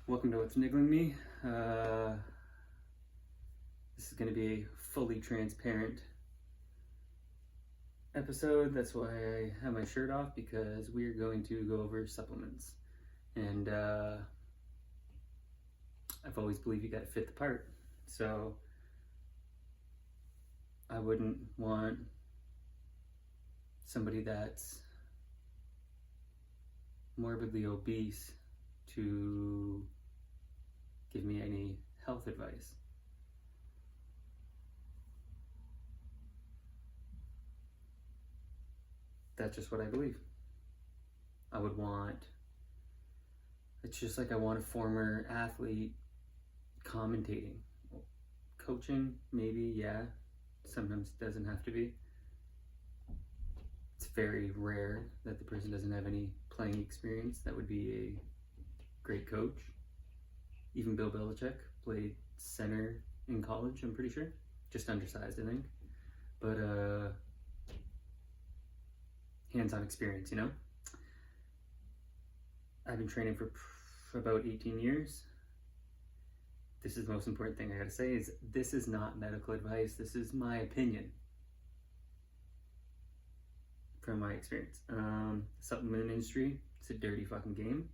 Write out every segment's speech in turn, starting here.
Welcome to What's Niggling Me. This is going to be a fully transparent episode. That's why I have my shirt off, because we are going to go over supplements. And I've always believed you got to fit the part. So I wouldn't want somebody that's morbidly obese to give me any health advice. That's just what I believe. It's just like I want a former athlete commentating. Coaching, maybe, yeah. Sometimes it doesn't have to be. It's very rare that the person doesn't have any playing experience. That would be a great coach. Even Bill Belichick played center in college, I'm pretty sure. Just undersized, I think. But hands-on experience, you know? I've been training for about 18 years. This is the most important thing I gotta say is this is not medical advice. This is my opinion from my experience. Supplement industry, it's a dirty fucking game.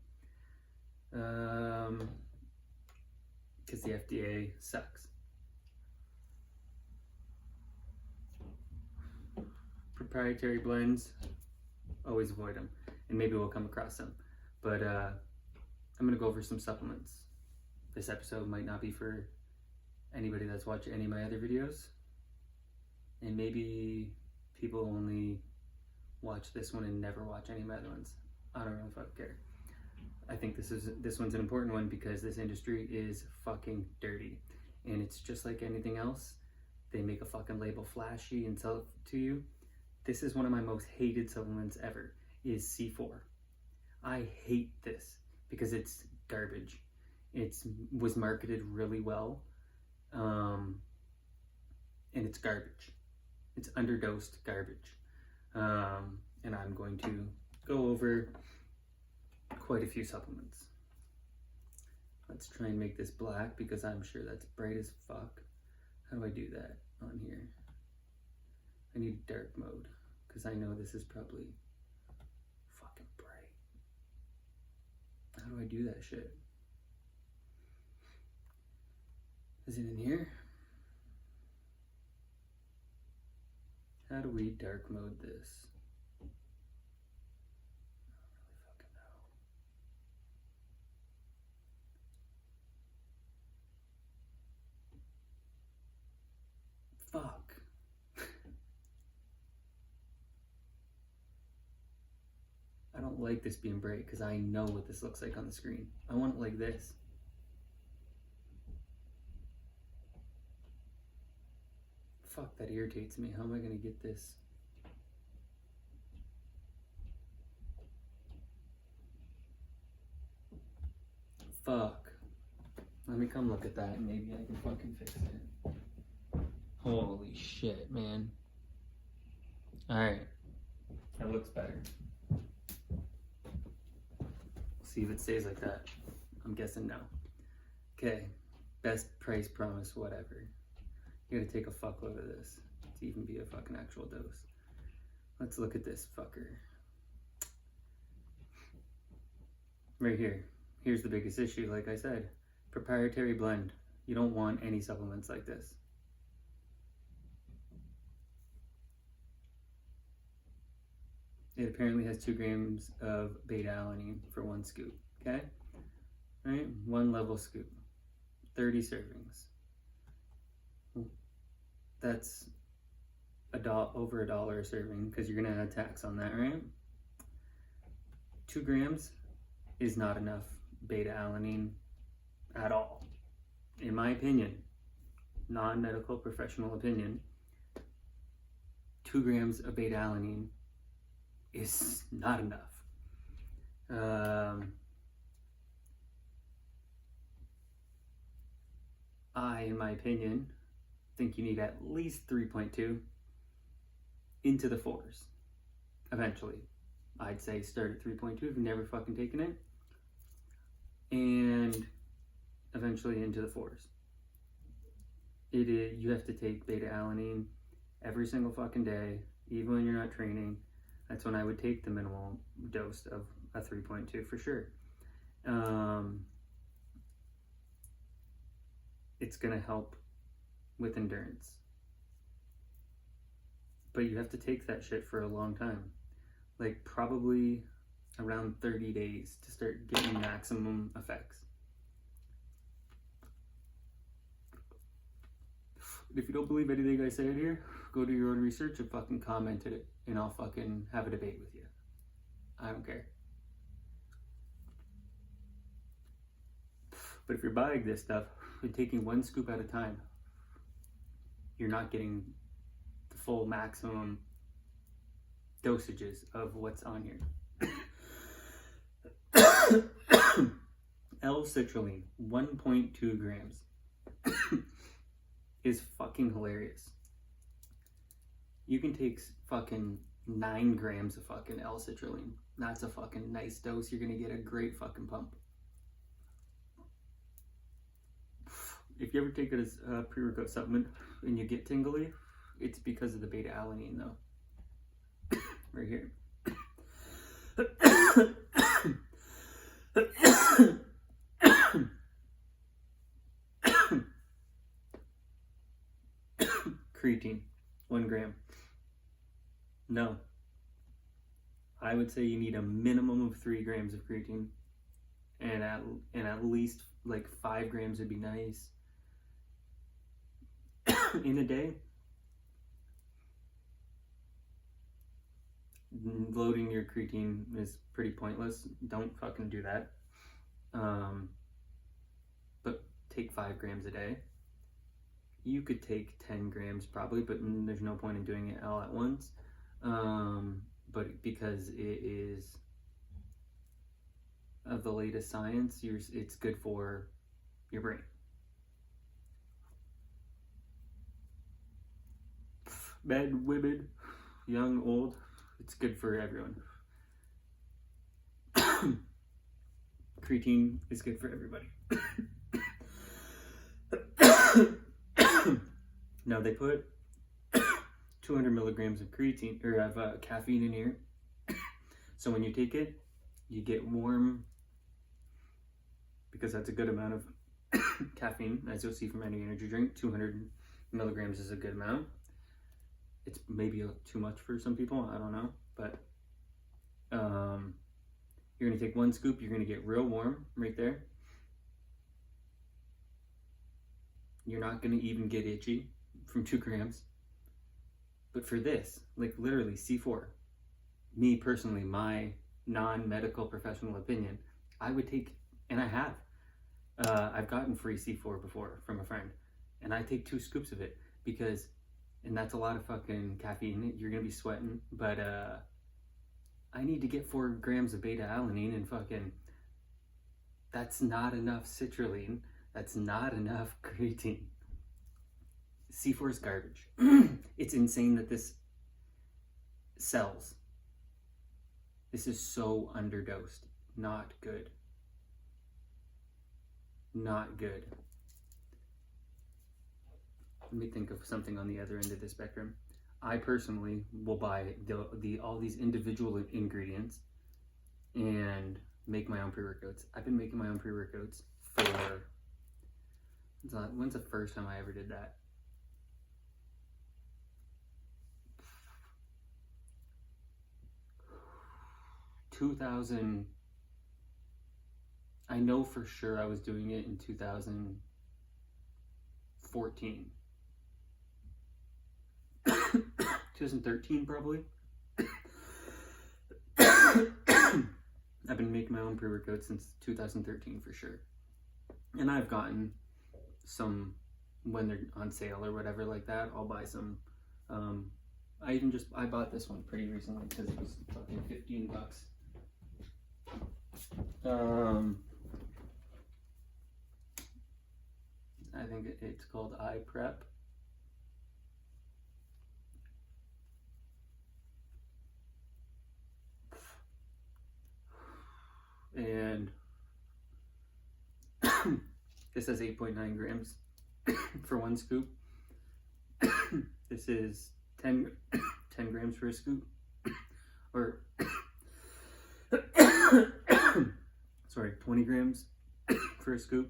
Because the FDA sucks. Proprietary blends, always avoid them, and maybe we'll come across some. But I'm gonna go over some supplements. This episode might not be for anybody that's watched any of my other videos, and maybe people only watch this one and never watch any of my other ones. I don't really fucking care. I think this one's an important one because this industry is fucking dirty, and it's just like anything else. They make a fucking label flashy and sell it to you. This is one of my most hated supplements ever, is C4. I hate this because it's garbage. It was marketed really well, and it's garbage. It's underdosed garbage. And I'm going to go over quite a few supplements. Let's try and make this black because I'm sure that's bright as fuck. How do I do that on here? I need dark mode because I know this is probably fucking bright. How do I do that shit? Is it in here? How do we dark mode this? Fuck. I don't like this being bright because I know what this looks like on the screen. I want it like this. Fuck, that irritates me. How am I gonna get this? Fuck. Let me come look at that and maybe I can fucking fix it. Holy shit, man. Alright. That looks better. See if it stays like that. I'm guessing no. Okay. Best price promise, whatever. You gotta take a fuckload of this to even be a fucking actual dose. Let's look at this fucker. Right here. Here's the biggest issue, like I said. Proprietary blend. You don't want any supplements like this. It apparently has 2 grams of beta-alanine for 1 scoop, okay? All right, 1 level scoop, 30 servings. That's over $1 a serving because you're gonna add tax on that, right? 2 grams is not enough beta-alanine at all. In my opinion, non-medical professional opinion, 2 grams of beta-alanine is not enough. I, in my opinion, think you need at least 3.2 into the 4s eventually. I'd say start at 3.2 if you've never fucking taken it. And eventually into the fours. You have to take beta alanine every single fucking day, even when you're not training. That's when I would take the minimal dose of a 3.2 for sure. It's gonna help with endurance, but you have to take that shit for a long time, like probably around 30 days to start getting maximum effects. If you don't believe anything I said here, go do your own research and fucking comment it, and I'll fucking have a debate with you. I don't care. But if you're buying this stuff and taking one scoop at a time, you're not getting the full maximum dosages of what's on here. L-citrulline, 1.2 grams. Is fucking hilarious. You can take fucking 9 grams of fucking L-citrulline. That's a fucking nice dose. You're gonna get a great fucking pump. If you ever take it as a pre-workout supplement and you get tingly, it's because of the beta alanine though. Right here. Creatine, 1 gram. No. I would say you need a minimum of 3 grams of creatine, and at least like 5 grams would be nice. In a day, loading your creatine is pretty pointless. Don't fucking do that. But take 5 grams a day. You could take 10 grams probably, but there's no point in doing it all at once. But because it is of the latest science, it's good for your brain. Men, women, young, old, it's good for everyone. Creatine is good for everybody. Now they put 200 milligrams of creatine or of caffeine in here. So when you take it, you get warm because that's a good amount of caffeine. As you'll see from any energy drink, 200 milligrams is a good amount. It's maybe too much for some people, I don't know, but you're gonna take 1 scoop, you're gonna get real warm right there. You're not gonna even get itchy from 2 grams. But for this, like literally C4, me personally, my non-medical professional opinion, I would take, and I have. I've gotten free C4 before from a friend, and I take 2 scoops of it because, and that's a lot of fucking caffeine. You're gonna be sweating, but I need to get 4 grams of beta alanine, and fucking, that's not enough citrulline. That's not enough creatine. C4 is garbage. It's insane that this sells. This is so underdosed. Not good. Not good. Let me think of something on the other end of the spectrum. I personally will buy all these individual ingredients and make my own pre-workouts. I've been making my own pre-workouts for, when's the first time I ever did that? 2000, I know for sure I was doing it in 2014. 2013 probably. I've been making my own pre-workouts since 2013 for sure. And I've gotten some when they're on sale or whatever like that. I'll buy some. I bought this one pretty recently because it was fucking $15. I think it's called iPrep. And This has 8.9 grams for one scoop. This is 10 grams for a scoop. Or, sorry, 20 grams for a scoop.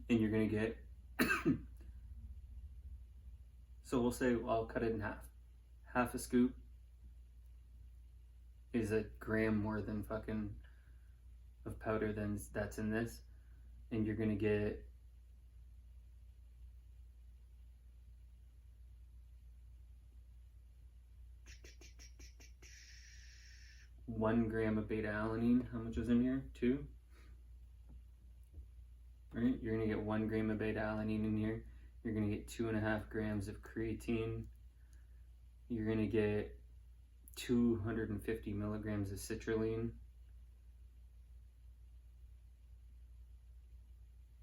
And you're going to get, so we'll say, I'll cut it in half. Half a scoop is a gram more than fucking of powder than that's in this. And you're going to get 1 gram of beta alanine. How much is in here? 2. Right? You're gonna get 1 gram of beta alanine in here. You're gonna get 2.5 grams of creatine. You're gonna get 250 milligrams of citrulline.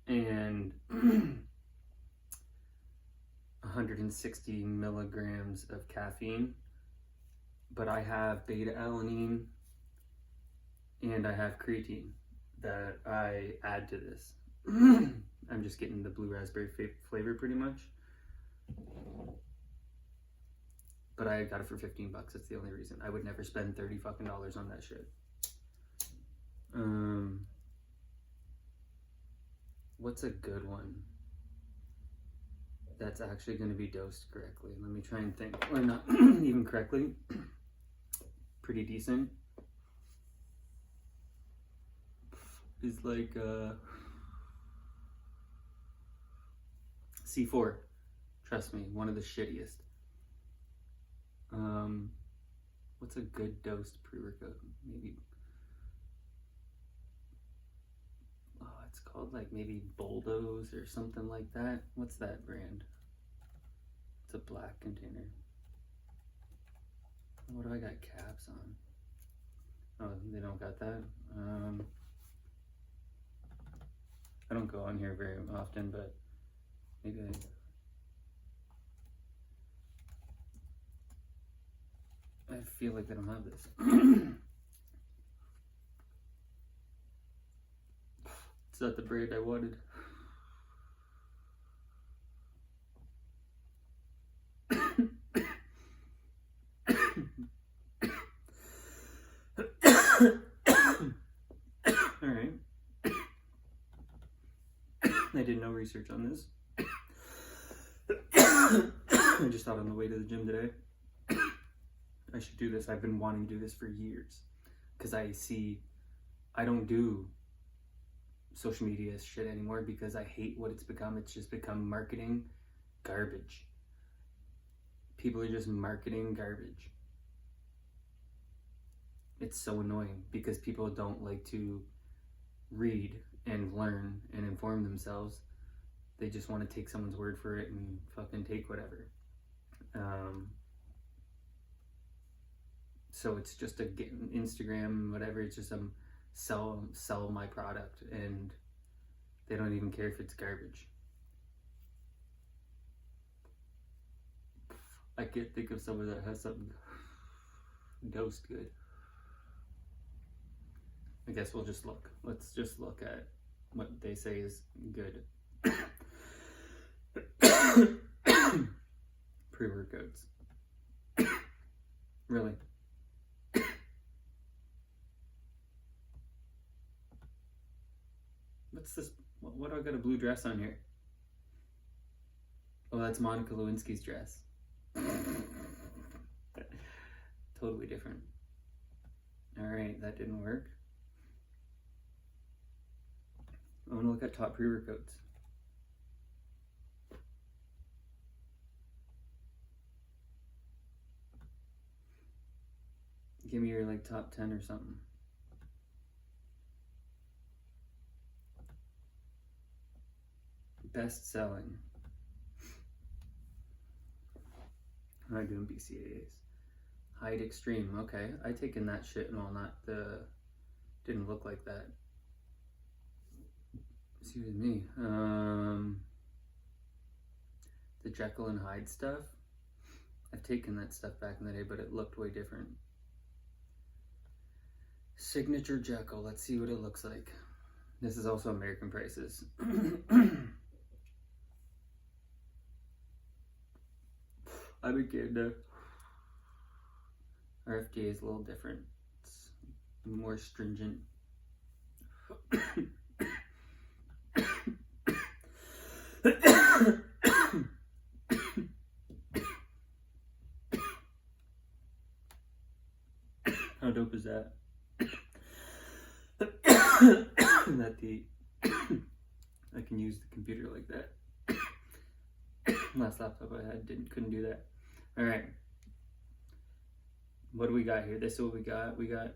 And 160 milligrams of caffeine. But I have beta alanine and I have creatine that I add to this. I'm just getting the blue raspberry flavor pretty much. But I got it for 15 bucks. That's the only reason. I would never spend $30 fucking on that shit. What's a good one that's actually going to be dosed correctly? Let me try and think. Or not even correctly. Pretty decent. Is like C4. Trust me, one of the shittiest. What's a good dosed pre-workout? Maybe, oh, it's called like maybe Bulldoze or something like that. What's that brand? It's a black container. What do I got caps on? Oh, they don't got that. I don't go on here very often, but maybe I feel like they don't have this. It's not the brand I wanted. Alright. I did no research on this. I just thought on the way to the gym today, I should do this. I've been wanting to do this for years. Because I don't do social media shit anymore because I hate what it's become. It's just become marketing garbage. People are just marketing garbage. It's so annoying because people don't like to read and learn and inform themselves. They just want to take someone's word for it and fucking take whatever. So it's just a Instagram, whatever. It's just sell my product, and they don't even care if it's garbage. I can't think of someone that has something dosed good. I guess we'll just look. Let's just look at what they say is good. Pre-workouts. Really? What's this? What do I got a blue dress on here? Oh, that's Monica Lewinsky's dress. Totally different. Alright, that didn't work. I want to look at top pre-workouts. Give me your like top 10 or something. Best selling. I'm not doing BCAAs. Hide Extreme. Okay, I taken that shit and all. Not the. Didn't look like that. Excuse me. The Jekyll and Hyde stuff. I've taken that stuff back in the day, but it looked way different. Signature Jekyll. Let's see what it looks like. This is also American prices. I became the RFD is a little different. It's more stringent. How dope is that? That the I can use the computer like that. Last laptop I had couldn't do that. All right. What do we got here? This is what we got. We got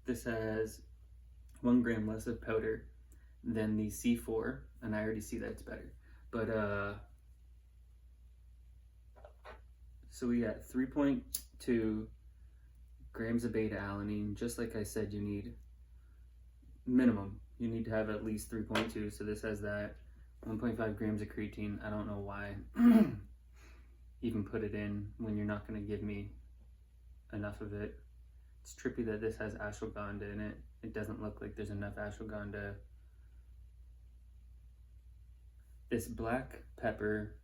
this has 1 gram less of powder than the C4, and I already see that it's better. But so we got 3.2 grams of beta alanine. Just like I said, you need minimum. You need to have at least 3.2. So this has that. 1.5 grams of creatine. I don't know why even put it in when you're not going to give me enough of it. It's trippy that this has ashwagandha in it. It doesn't look like there's enough ashwagandha. This black pepper,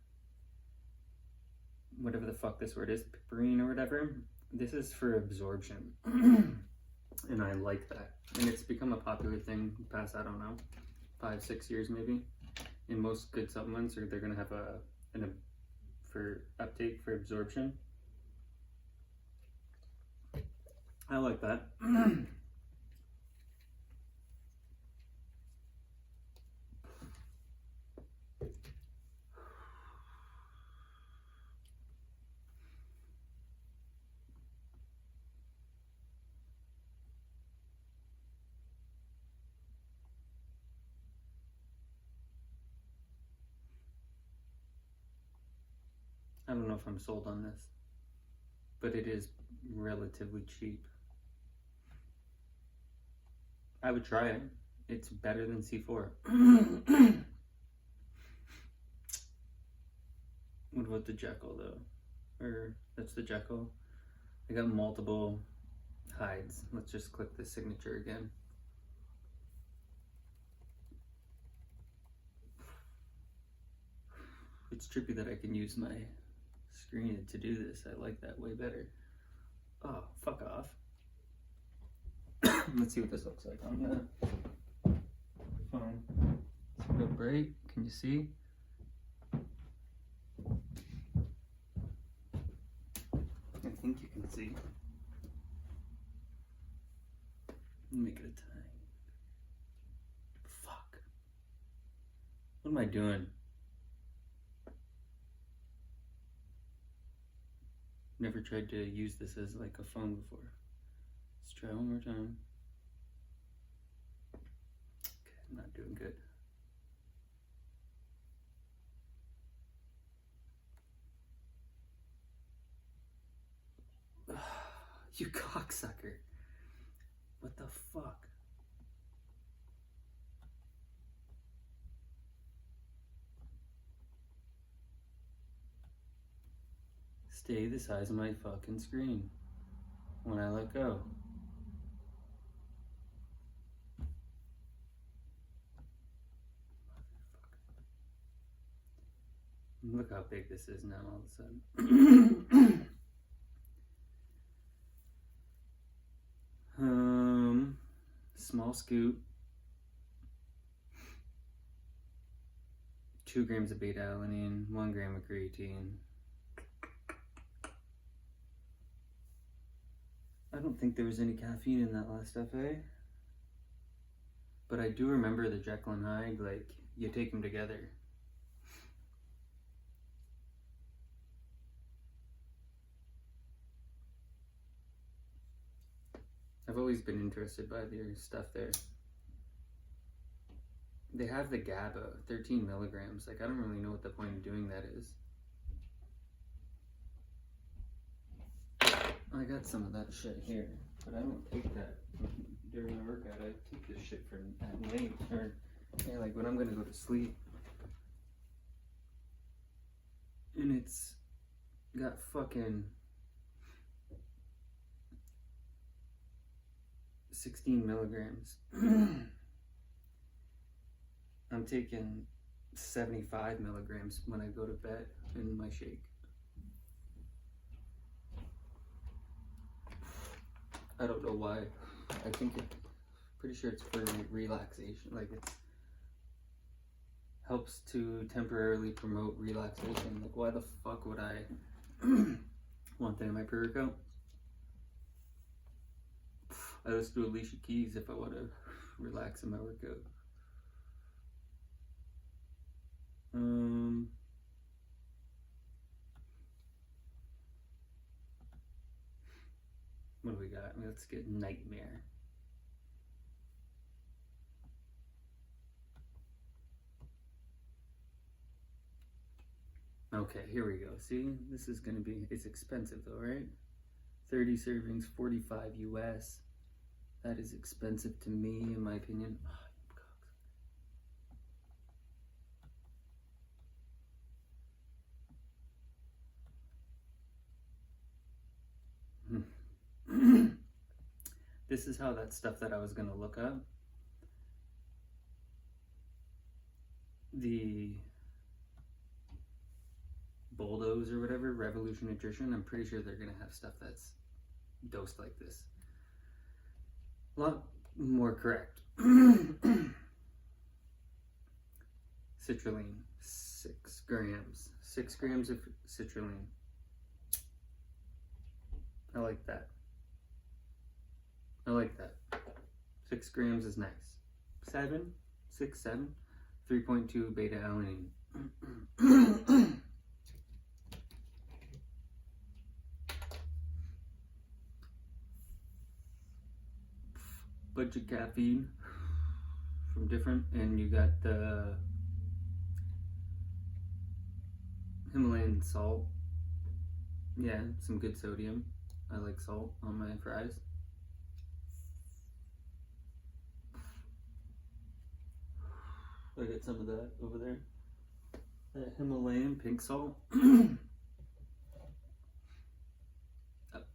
whatever the fuck this word is, piperine or whatever, this is for absorption. And I like that. And it's become a popular thing past, I don't know, 5-6 years maybe. In most good supplements, or they're gonna have for uptake for absorption. I like that. I don't know if I'm sold on this, but it is relatively cheap. I would try it. It's better than C4. What about the Jekyll though? Or that's the Jekyll. I got multiple hides. Let's just click the signature again. It's trippy that I can use my screen to do this. I like that way better. Oh, fuck off. Let's see what this looks like on the phone. It's real bright. Can you see? I think you can see. Make it a time. Fuck. What am I doing? Never tried to use this as like a phone before. Let's try one more time. Okay, I'm not doing good. You cocksucker. What the fuck? Stay the size of my fucking screen when I let go. Look how big this is now all of a sudden. Small scoop. 2 grams of beta alanine, 1 gram of creatine. I don't think there was any caffeine in that last stuff, eh? But I do remember the Jekyll and Hyde, like, you take them together. I've always been interested by their stuff there. They have the GABA, 13 milligrams. Like, I don't really know what the point of doing that is. I got some of that shit here, but I don't take that during the workout. I take this shit for at night, or yeah, like when I'm gonna go to sleep. And it's got fucking 16 milligrams. I'm taking 75 milligrams when I go to bed in my shake. I don't know why. I think pretty sure it's for relaxation. Like it helps to temporarily promote relaxation. Like why the fuck would I want that in my pre-workout? I listen to Alicia Keys if I want to relax in my workout. What do we got? Let's get Nightmare. Okay, here we go. See, this is gonna be, it's expensive though, right? 30 servings, 45 US. That is expensive to me, in my opinion. This is how that stuff that I was gonna look up. The Bulldoze or whatever, Revolution Nutrition, I'm pretty sure they're gonna have stuff that's dosed like this. A lot more correct. Citrulline, 6 grams. 6 grams of citrulline. I like that. 6 grams is nice. 7, 3.2 beta alanine. Bunch of caffeine from different, and you got the Himalayan salt. Yeah, some good sodium. I like salt on my fries. I get some of that over there. That Himalayan pink salt.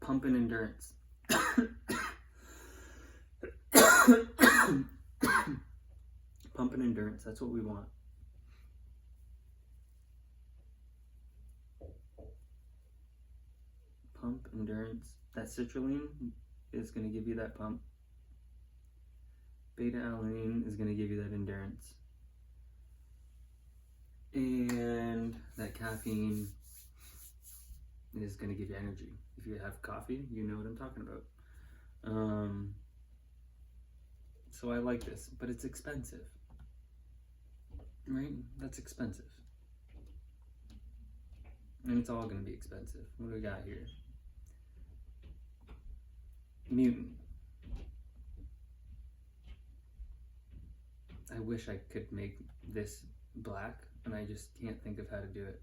Pumping endurance. Pumping endurance, that's what we want. Pump endurance. That citrulline is going to give you that pump. Beta alanine is going to give you that endurance. And that caffeine is going to give you energy. If you have coffee, you know what I'm talking about. So I like this, but it's expensive. Right? That's expensive. And it's all going to be expensive. What do we got here? Mutant. I wish I could make this black, and I just can't think of how to do it.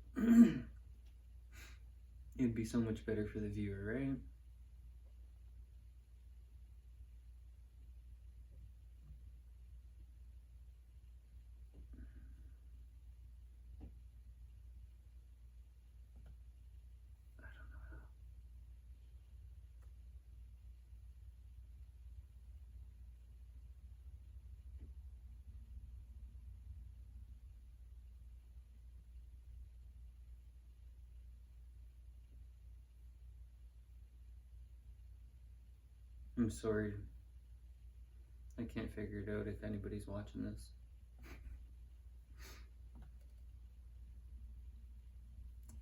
It'd be so much better for the viewer, right? I'm sorry. I can't figure it out if anybody's watching this.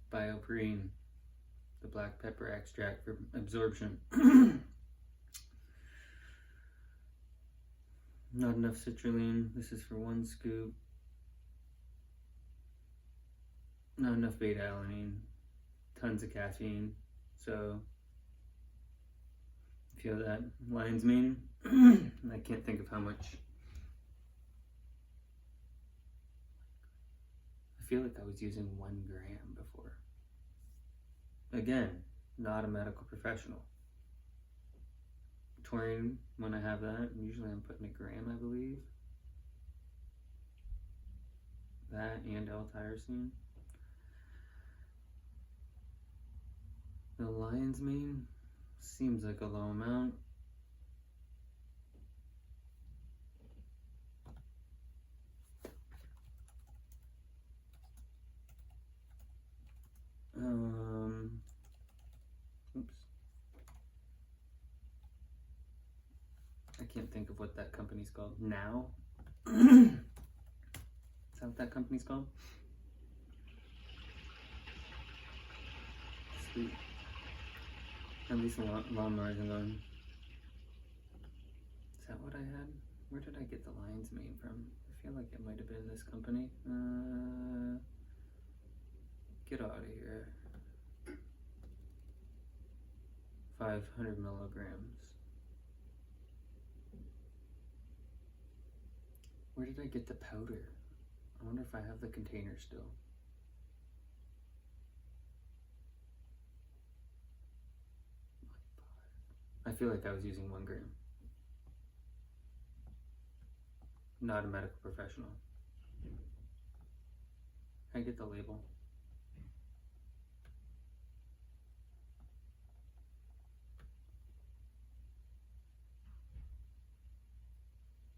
Bioperine, the black pepper extract for absorption. Not enough citrulline. This is for 1 scoop. Not enough beta alanine. Tons of caffeine. So if you have that lion's mane, I can't think of how much. I feel like I was using 1 gram before. Again, not a medical professional. Taurine, when I have that, usually I'm putting 1 gram, I believe. That and L-tyrosine. The lion's mane seems like a low amount. Oops. I can't think of what that company's called. Now? Is that what that company's called? Sweet. At least the lawnmowers are going. Is that what I had? Where did I get the lion's mane from? I feel like it might have been this company. Get out of here. 500 milligrams. Where did I get the powder? I wonder if I have the container still. I feel like I was using 1 gram. Not a medical professional. Can I get the label?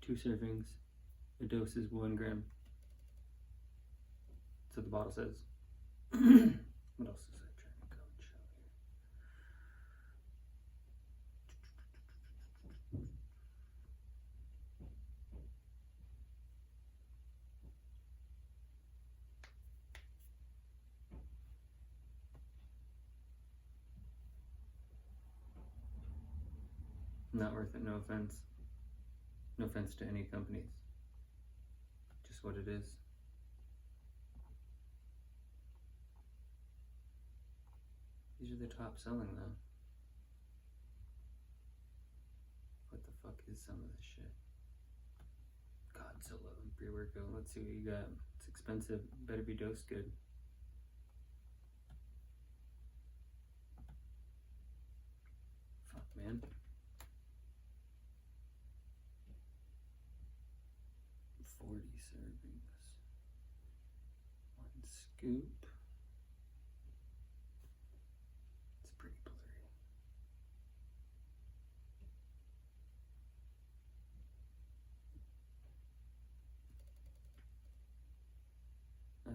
Two servings. The dose is 1 gram. That's what the bottle says. What else is I trying to go and show here? Not worth it, no offense. No offense to any companies. Just what it is. These are the top selling though. What the fuck is some of this shit? Godzilla pre-workout. Let's see what you got. It's expensive. Better be dosed good. Fuck, man. 40 servings. 1 scoop. It's pretty blurry. I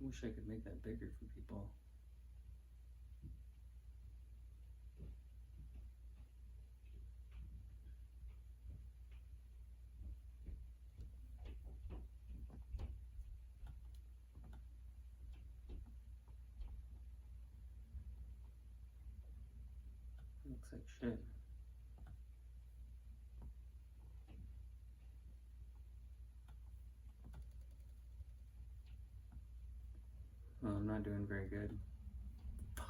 wish I could make that bigger for people. Looks like shit. Well, I'm not doing very good. Fuck.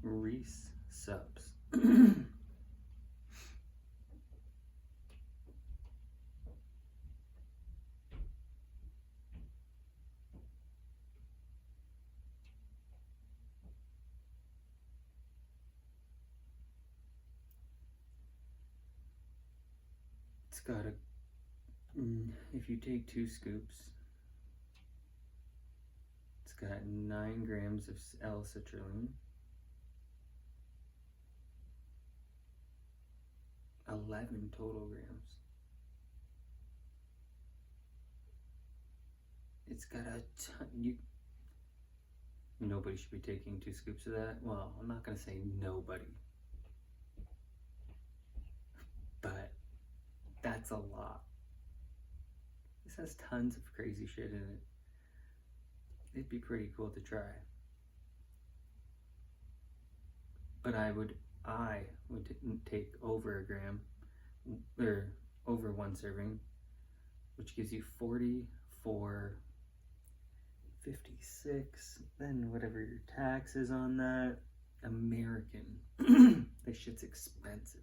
Reese subs. It's got a, if you take 2 scoops, it's got 9 grams of L-citrulline, 11 total grams. It's got a ton. Nobody should be taking 2 scoops of that. Well, I'm not gonna say nobody, but that's a lot. This has tons of crazy shit in it. It'd be pretty cool to try. But I would take over a gram, or over 1 serving, which gives you 44, 56, then whatever your tax is on that. American. This shit's expensive.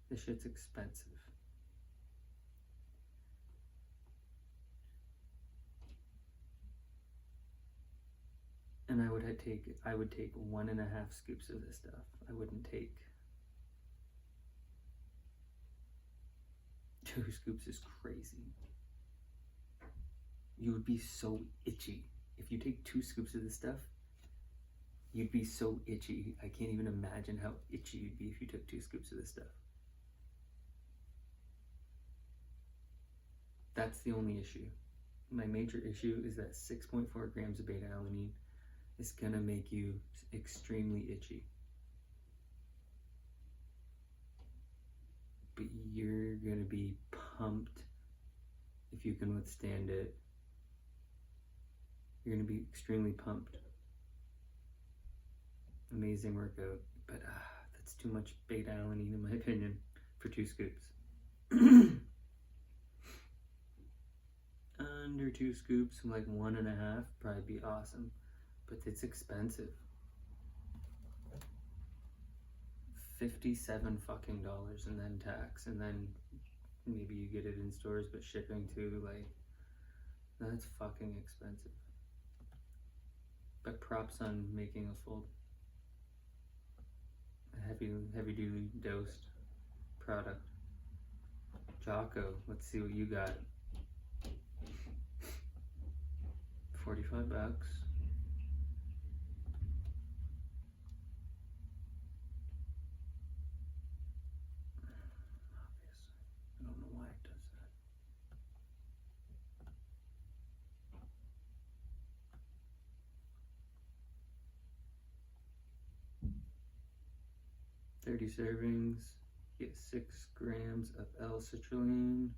This shit's expensive. And I would take 1.5 scoops of this stuff. I wouldn't take 2 scoops. Is crazy. You would be so itchy. If you take 2 scoops of this stuff, you'd be so itchy. I can't even imagine how itchy you'd be if you took 2 scoops of this stuff. That's the only issue. My major issue is that 6.4 grams of beta alanine is gonna make you extremely itchy. But you're gonna be pumped if you can withstand it. You're gonna be extremely pumped. Amazing workout, but that's too much beta alanine in my opinion for 2 scoops. Under 2 scoops, like 1.5, probably be awesome, but it's expensive. $57 fucking dollars, and then tax, and then maybe you get it in stores, but shipping too, like, that's fucking expensive. But props on making a full heavy duty dosed product. Jocko, let's see what you got. $45. I don't know why it does that. 30 servings, get 6 grams of L-citrulline,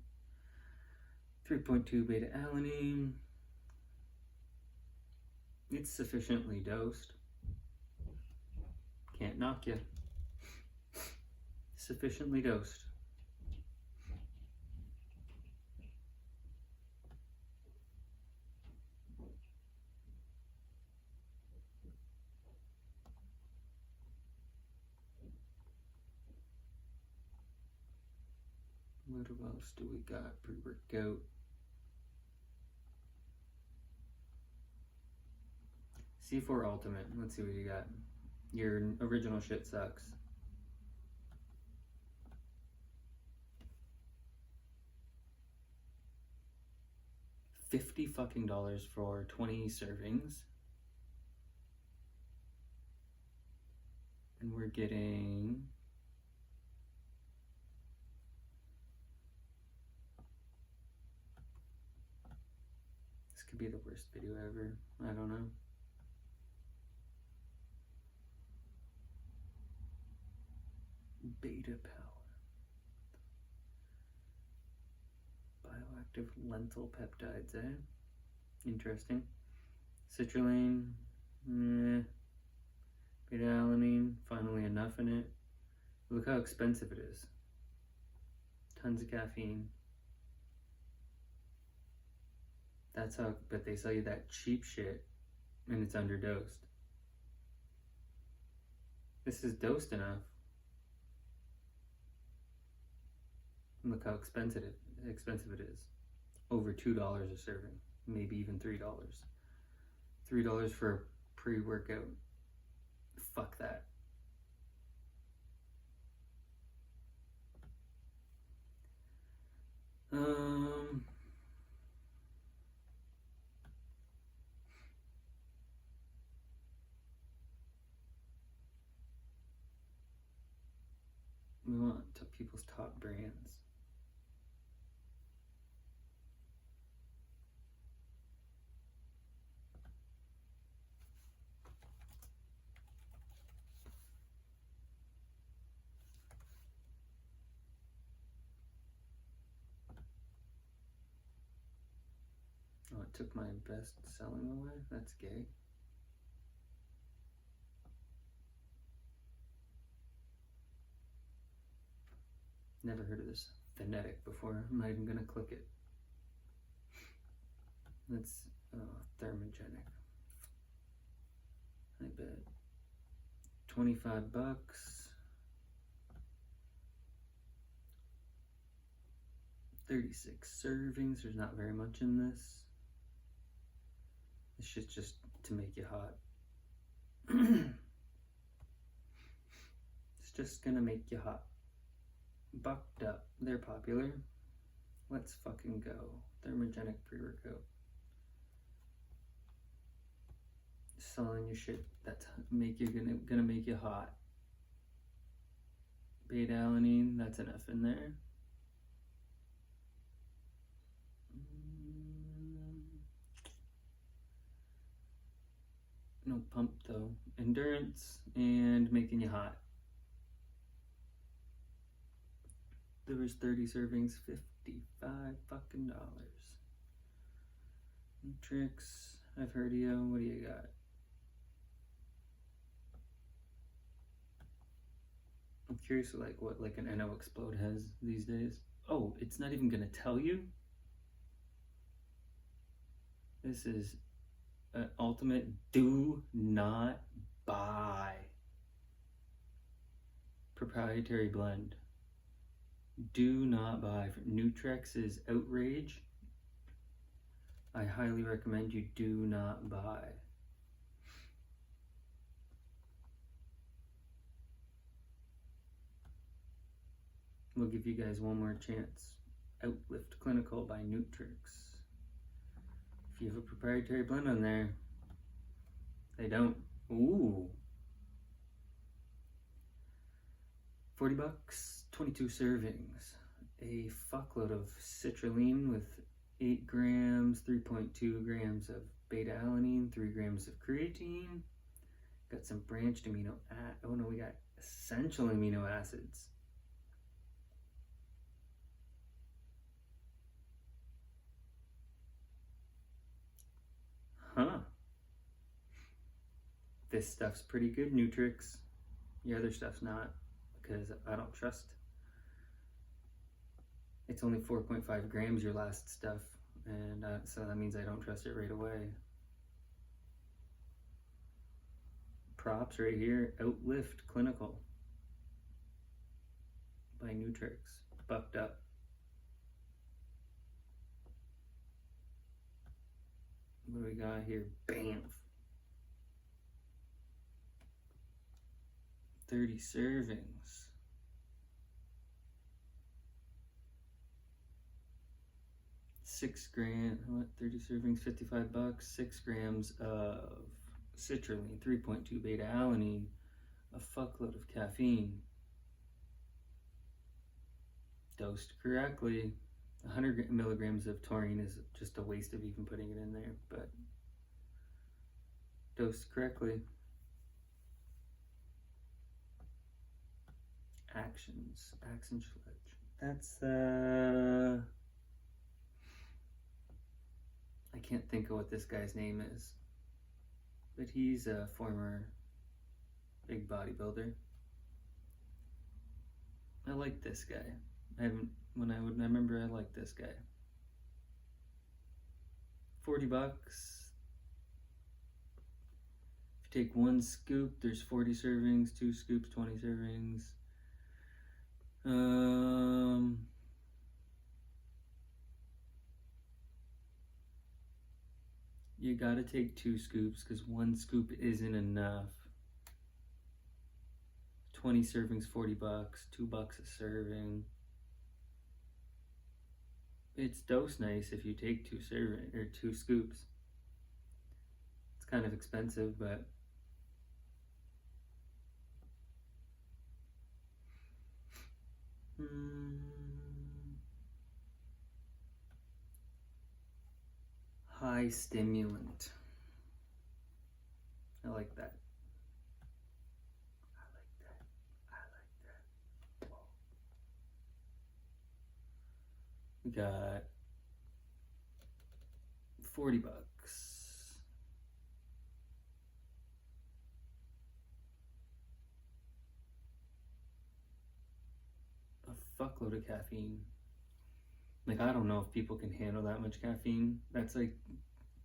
3.2 beta alanine. It's sufficiently dosed. Can't knock you. Sufficiently dosed. What else do we got? Pre-workout. C4 Ultimate. Let's see what you got. Your original shit sucks. $50 fucking dollars for 20 servings. And we're getting this could be the worst video ever. I don't know. Beta power. Bioactive lentil peptides, eh? Interesting. Citrulline, beta alanine, finally enough in it. Look how expensive it is. Tons of caffeine. That's how, but they sell you that cheap shit and it's underdosed. This is dosed enough. Look how expensive it is. Over $2 a serving, maybe even $3. $3 for a pre-workout. Fuck that. We want to people's top brands. Oh, it took my best selling away? That's gay. Never heard of this phonetic before. I'm not even gonna click it. That's thermogenic. I bet. $25. 36 servings. There's not very much in this. This shit's just to make you hot. It's just gonna make you hot. Bucked up. They're popular. Let's fucking go. Thermogenic pre-workout. Selling your shit that's gonna make you hot. Beta alanine, that's enough in there. No pump though. Endurance and making you hot. There was 30 servings, $55 fucking dollars. Tricks, I've heard of you. What do you got? I'm curious what an NO Explode has these days. Oh, it's not even gonna tell you? This is an ultimate do not buy proprietary blend. Do not buy. Nutrex's Outrage. I highly recommend you do not buy. We'll give you guys one more chance. Outlift Clinical by Nutrix. If you have a proprietary blend on there, they don't. Ooh. $40, 22 servings. A fuckload of citrulline with 8 grams, 3.2 grams of beta-alanine, 3 grams of creatine. Got some branched we got essential amino acids. Huh. This stuff's pretty good, Nutrix. The other stuff's not, because I don't trust. It's only 4.5 grams, your last stuff, and so that means I don't trust it right away. Props right here, Outlift Clinical by Nutrix, bucked up. What do we got here? Bam! 30 servings. 6 grams, 30 servings, $55, 6 grams of citrulline, 3.2 beta-alanine, a fuckload of caffeine. Dosed correctly. 100 milligrams of taurine is just a waste of even putting it in there, but dosed correctly. Action Sledge. That's I can't think of what this guy's name is, but he's a former big bodybuilder. I like this guy. I remember I liked this guy. $40. If you take 1 scoop, there's 40 servings, 2 scoops, 20 servings. You gotta take 2 scoops because 1 scoop isn't enough. 20 servings, $40, $2 a serving. It's dose nice if you take 2 scoops. It's kind of expensive, but high stimulant. I like that. Whoa. We got $40. A fuckload of caffeine. Like, I don't know if people can handle that much caffeine. That's like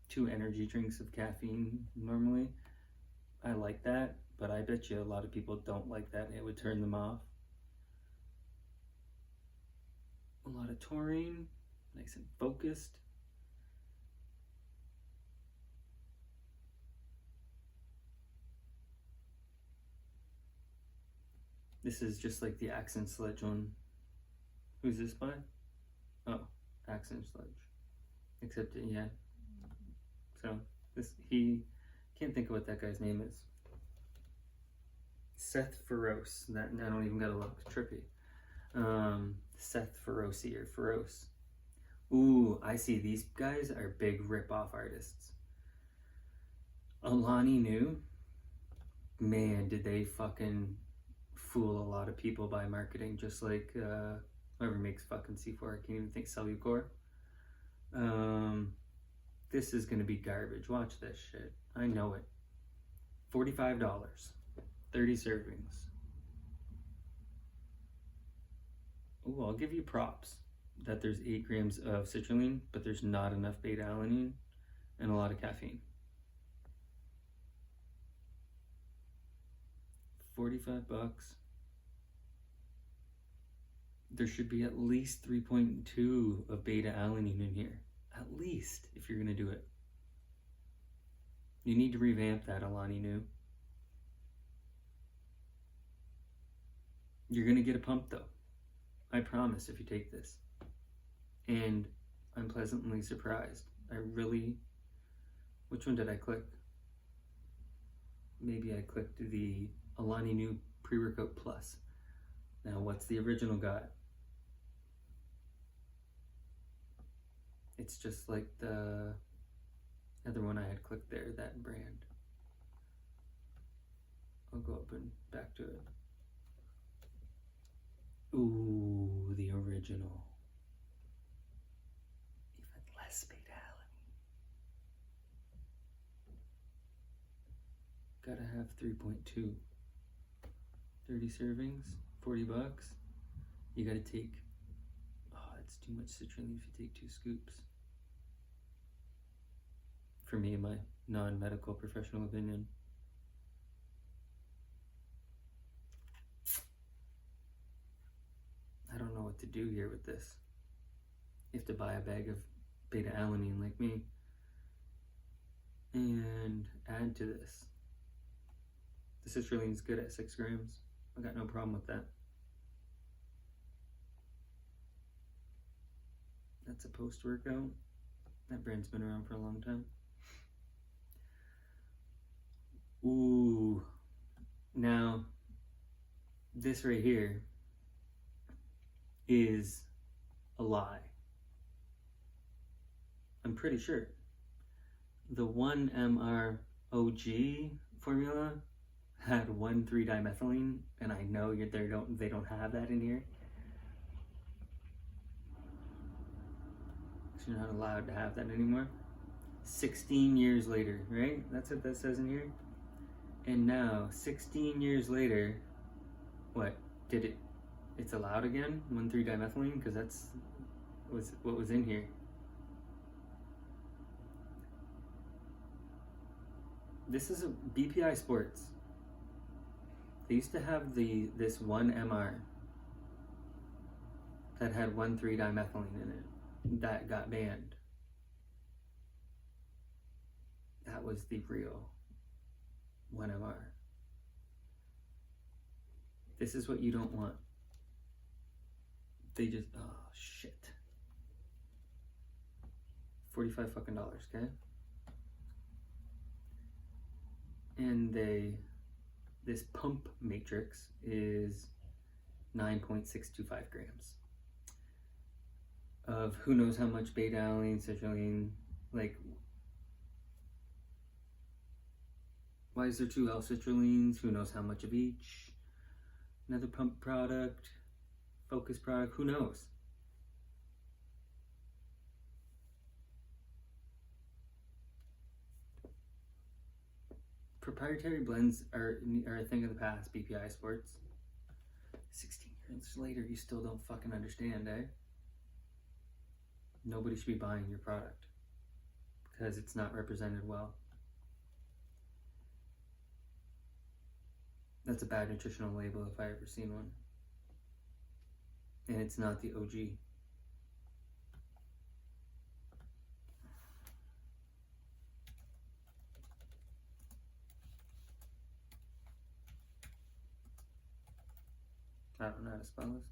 2 energy drinks of caffeine normally. I like that, but I bet you a lot of people don't like that and it would turn them off. A lot of taurine, nice and focused. This is just like the Action Sledge one. Who's this by? Oh, Action Sledge. Except, yeah. So, he can't think of what that guy's name is. Seth Feroce. That, I don't even gotta look. Trippy. Seth Feroce or Feroce. Ooh, I see. These guys are big rip-off artists. Alani Nu, man, did they fucking fool a lot of people by marketing, just like whoever makes fucking C4, I can't even think, Cellucor. This is gonna be garbage. Watch this shit. I know it. $45, 30 servings. Oh, I'll give you props that there's 8 grams of citrulline, but there's not enough beta-alanine and a lot of caffeine. 45 bucks. There should be at least 3.2 of beta-alanine in here. At least, if you're gonna do it. You need to revamp that, Alani Nu. You're gonna get a pump though. I promise, if you take this. And I'm pleasantly surprised. Which one did I click? Maybe I clicked the Alani Nu Pre-Workout Plus. Now, what's the original got? It's just like the other one I had clicked there, that brand. I'll go up and back to it. Ooh, the original. Even less beta-alanine. Gotta have 3.2. 30 servings, 40 bucks. You gotta take, it's too much citrulline if you take 2 scoops. For me, in my non-medical professional opinion. I don't know what to do here with this. You have to buy a bag of beta-alanine like me and add to this. The citrulline is good at 6 grams. I got no problem with that. That's a post-workout. That brand's been around for a long time. Ooh. Now, this right here is a lie. I'm pretty sure. The 1-MR-OG formula had 1,3-dimethylene, and I know they don't have that in here. So you're not allowed to have that anymore. 16 years later, right? That's what that says in here. And now, 16 years later, it's allowed again, 1,3-dimethylene, because that's what was in here. This is a BPI Sports. They used to have this 1-MR that had 1,3-dimethylene in it. That got banned. That was the real 1-MR. This is what you don't want. They just, oh shit. $45 fucking dollars, okay? And this pump matrix is 9.625 grams of who knows how much beta-alanine, citrulline, like, why is there 2 L-citrulines? Who knows how much of each? Another pump product, focus product, who knows? Proprietary blends are a thing of the past, BPI Sports. 16 years later, you still don't fucking understand, eh? Nobody should be buying your product because it's not represented well. That's a bad nutritional label if I ever seen one. And it's not the OG. I don't know how to spell this.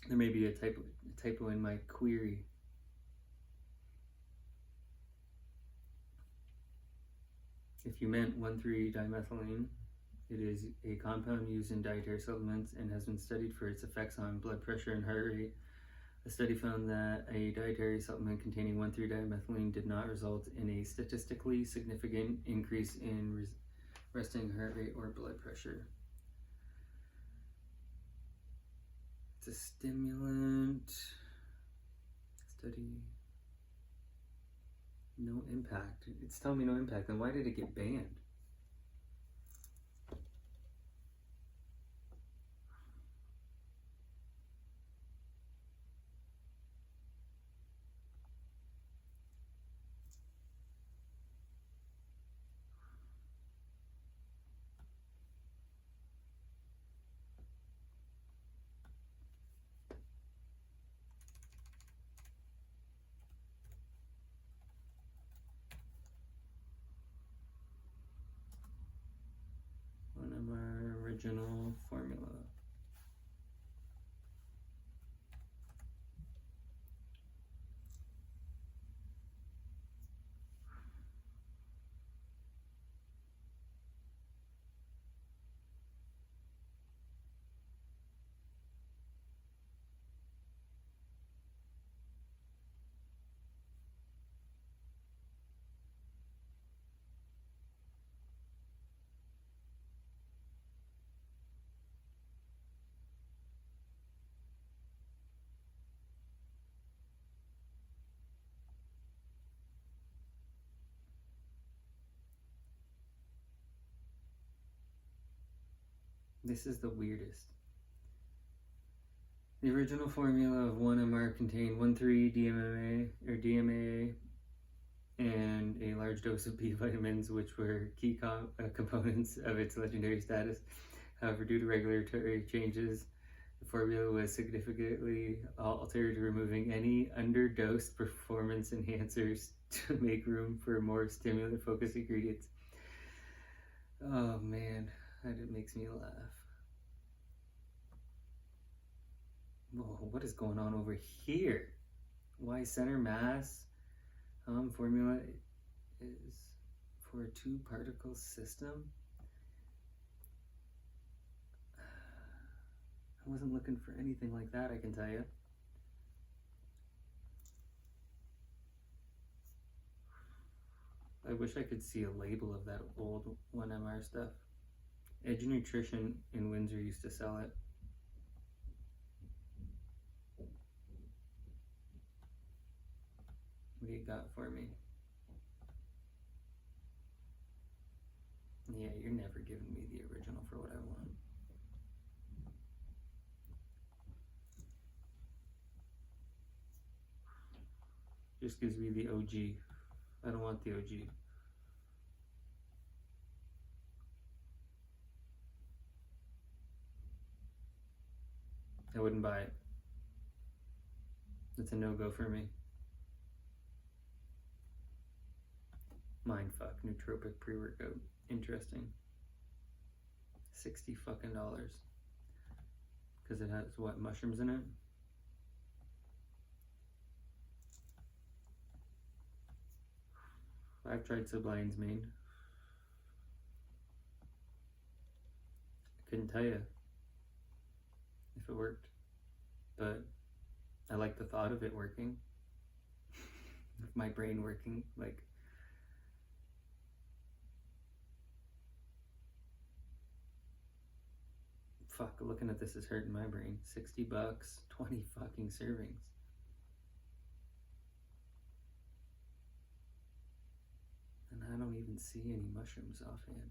There may be a typo in my query. If you meant 1,3-dimethylene, It is a compound used in dietary supplements and has been studied for its effects on blood pressure and heart rate. A study found that a dietary supplement containing 1,3-dimethylene did not result in a statistically significant increase in resting heart rate or blood pressure. It's a stimulant. Study. No impact. It's telling me no impact. Then why did it get banned? One of our original formula. This is the weirdest. The original formula of 1-MR contained 1,3-DMA or DMAA and a large dose of B vitamins, which were key components of its legendary status. However, due to regulatory changes, the formula was significantly altered, removing any underdosed performance enhancers to make room for more stimulant-focused ingredients. Oh man, that makes me laugh. Whoa, what is going on over here? Why center mass formula is for a 2-particle system? I wasn't looking for anything like that, I can tell you. I wish I could see a label of that old 1-MR stuff. Edge Nutrition in Windsor used to sell it. What do you got for me? Yeah, you're never giving me the original for what I want. Just gives me the OG. I don't want the OG. I wouldn't buy it. It's a no-go for me. Mindfuck, nootropic pre-workout. Interesting. $60 fucking. Because it has what, mushrooms in it? I've tried Subline's Mane. I couldn't tell you if it worked, but I like the thought of it working. Of my brain working, like. Fuck, looking at this is hurting my brain. $60, 20 fucking servings. And I don't even see any mushrooms offhand.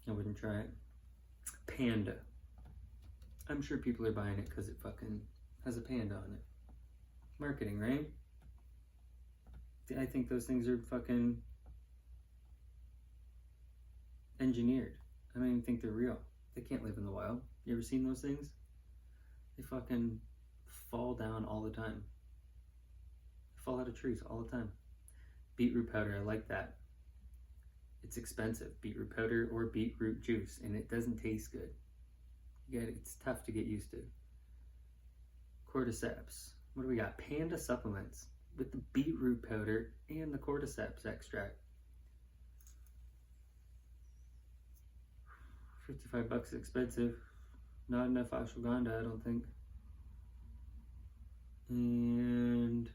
I wouldn't try it. Panda. I'm sure people are buying it because it fucking has a panda on it. Marketing, right? I think those things are fucking engineered. I don't even think they're real. They can't live in the wild. You ever seen those things? They fucking fall down all the time. They fall out of trees all the time. Beetroot powder, I like that. It's expensive. Beetroot powder or beetroot juice, and it doesn't taste good. It's tough to get used to. Cordyceps. What do we got? Panda supplements. with the beetroot powder and the cordyceps extract. $55 is expensive. Not enough ashwagandha, I don't think. And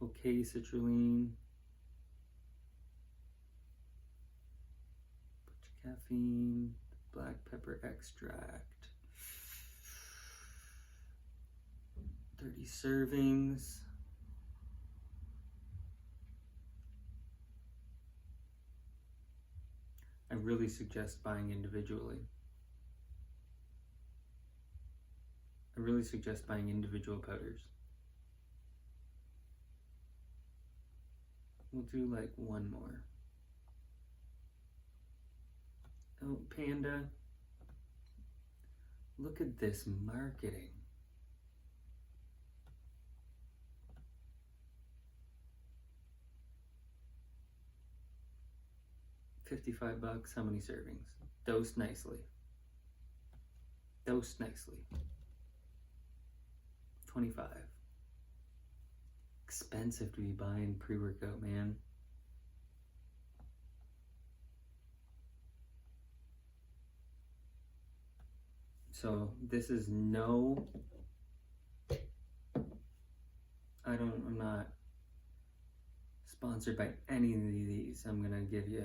okay, citrulline. Caffeine, black pepper extract. 30 servings. I really suggest buying individually. I really suggest buying individual powders. We'll do like one more. Oh, Panda. Look at this marketing. $55, how many servings? Dosed nicely. Dosed nicely. 25. Expensive to be buying pre-workout, man. So this is no, I'm not sponsored by any of these. I'm gonna give you,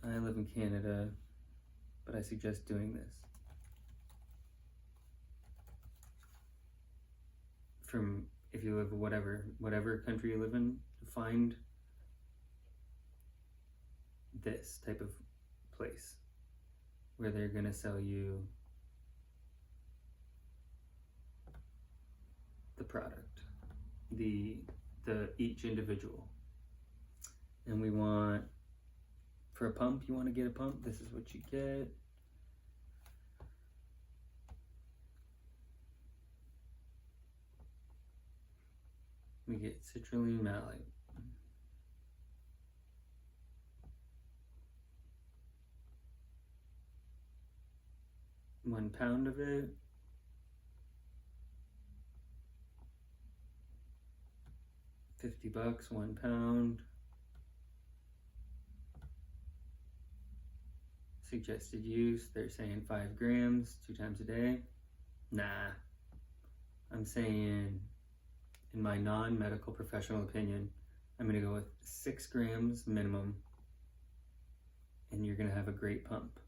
I live in Canada, but I suggest doing this. From, if you live whatever country you live in, find this type of place where they're gonna sell you the product, the each individual. And we want, for a pump, you want to get a pump, this is what you get. We get citrulline malate. £1 pound of it. $50, 1 pound. Suggested use, they're saying 5 grams, 2 times a day. Nah, I'm saying, in my non-medical professional opinion, I'm gonna go with 6 grams minimum, and you're gonna have a great pump.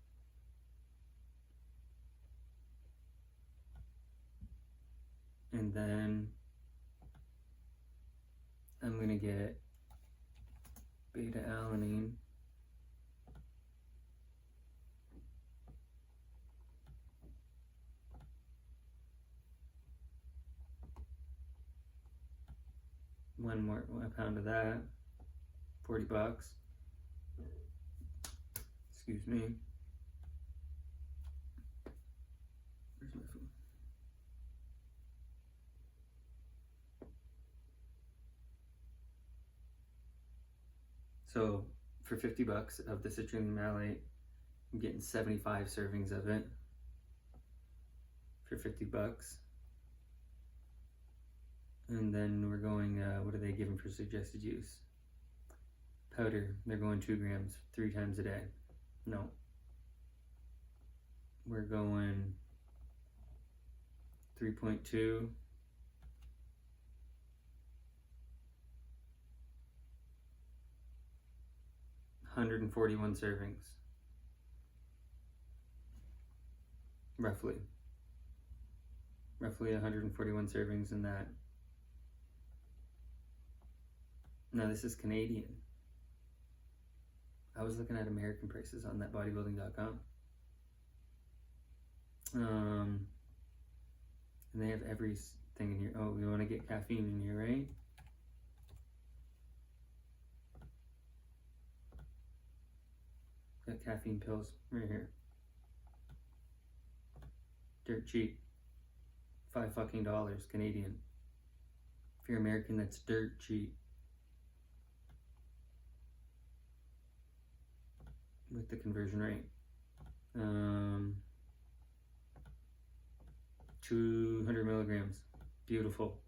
And then I'm gonna get beta-alanine. One pound of that, $40. Excuse me. Where's my phone? So for $50 of the citrulline malate, I'm getting 75 servings of it for $50. And then we're going, what are they giving for suggested use? Powder, they're going 2 grams, 3 times a day. No. We're going 3.2. $141 servings. Roughly 141 servings in that. No, this is Canadian. I was looking at American prices on that bodybuilding.com. And they have everything in here. Oh, we want to get caffeine in here, right? Got caffeine pills right here. Dirt cheap. $5 Canadian. If you're American, that's dirt cheap. With the conversion rate. 200 milligrams. Beautiful.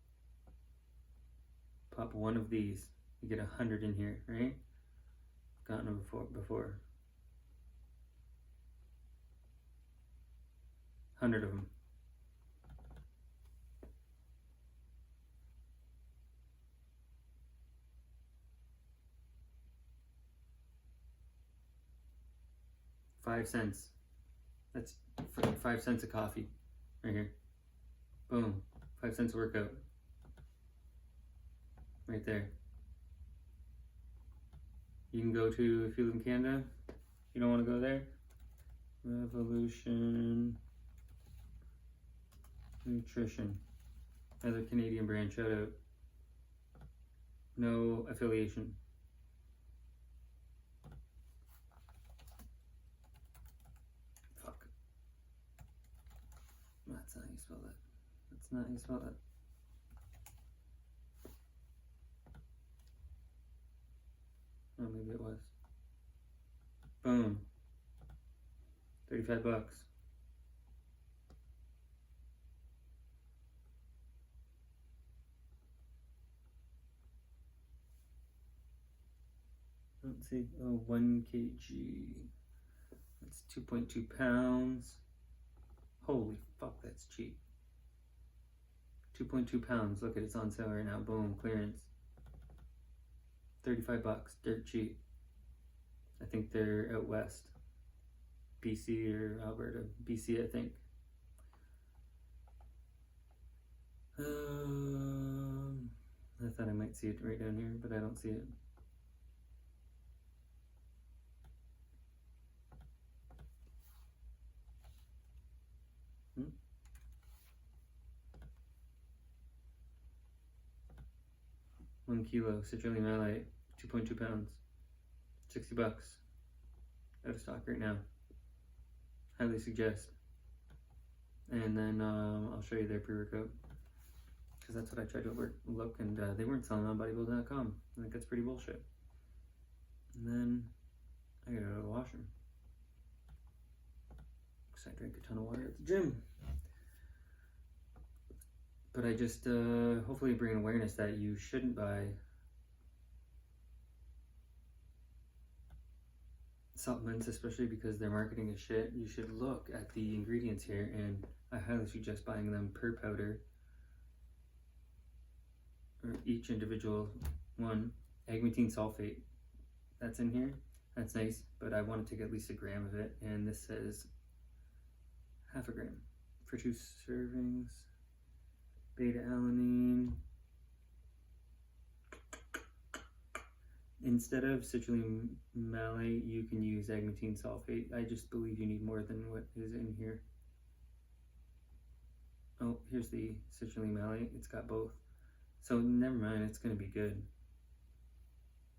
Pop one of these. You get 100 in here, right? Gotten them before. 100 of them. $0.05. That's 5 cents a coffee right here. Boom. 5 cents a workout. Right there. You can go to, if you live in Canada, you don't want to go there. Revolution Nutrition. Another Canadian brand, shout out. No affiliation. Fuck. That's not how you spell that. That's not how you spell that. Oh, maybe it was. Boom. 35 bucks. Let's see. Oh, 1 kg. That's 2.2 pounds. Holy fuck, that's cheap. 2.2 pounds. Look at it's on sale right now. Boom, clearance. 35 bucks, dirt cheap. I think they're out west. BC or Alberta. BC, I think. I thought I might see it right down here, but I don't see it. One kilo, citrulline malate, 2.2 pounds, 60 bucks. Out of stock right now. Highly suggest. And then I'll show you their pre-workout, because that's what I tried to look, and they weren't selling on bodybuilding.com. I think that's pretty bullshit. And then I gotta go to the washroom, because I drank a ton of water at the gym. But I just hopefully bring awareness that you shouldn't buy supplements, especially because their marketing is shit. You should look at the ingredients here, and I highly suggest buying them per powder, or each individual one. Agmatine sulfate, that's in here. That's nice, but I want to take at least 1 gram of it, and this says half a gram for 2 servings. Beta alanine. Instead of citrulline malate, you can use agmatine sulfate. I just believe you need more than what is in here. Oh, here's the citrulline malate. It's got both. So never mind, it's going to be good.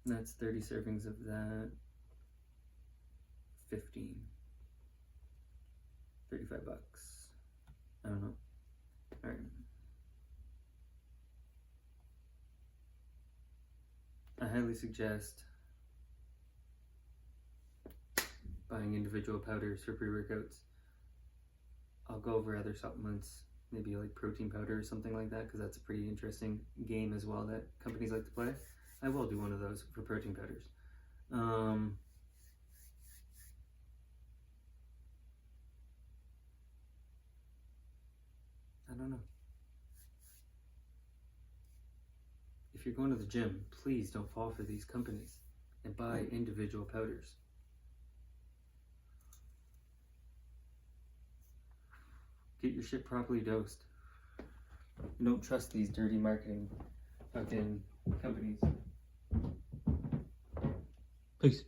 And that's 30 servings of that. 15. 35 bucks. I don't know. All right. I highly suggest buying individual powders for pre-workouts. I'll go over other supplements, maybe like protein powder or something like that, because that's a pretty interesting game as well that companies like to play. I will do one of those for protein powders. I don't know. If you're going to the gym, please don't fall for these companies and buy individual powders. Get your shit properly dosed. You don't trust these dirty marketing fucking companies. Peace.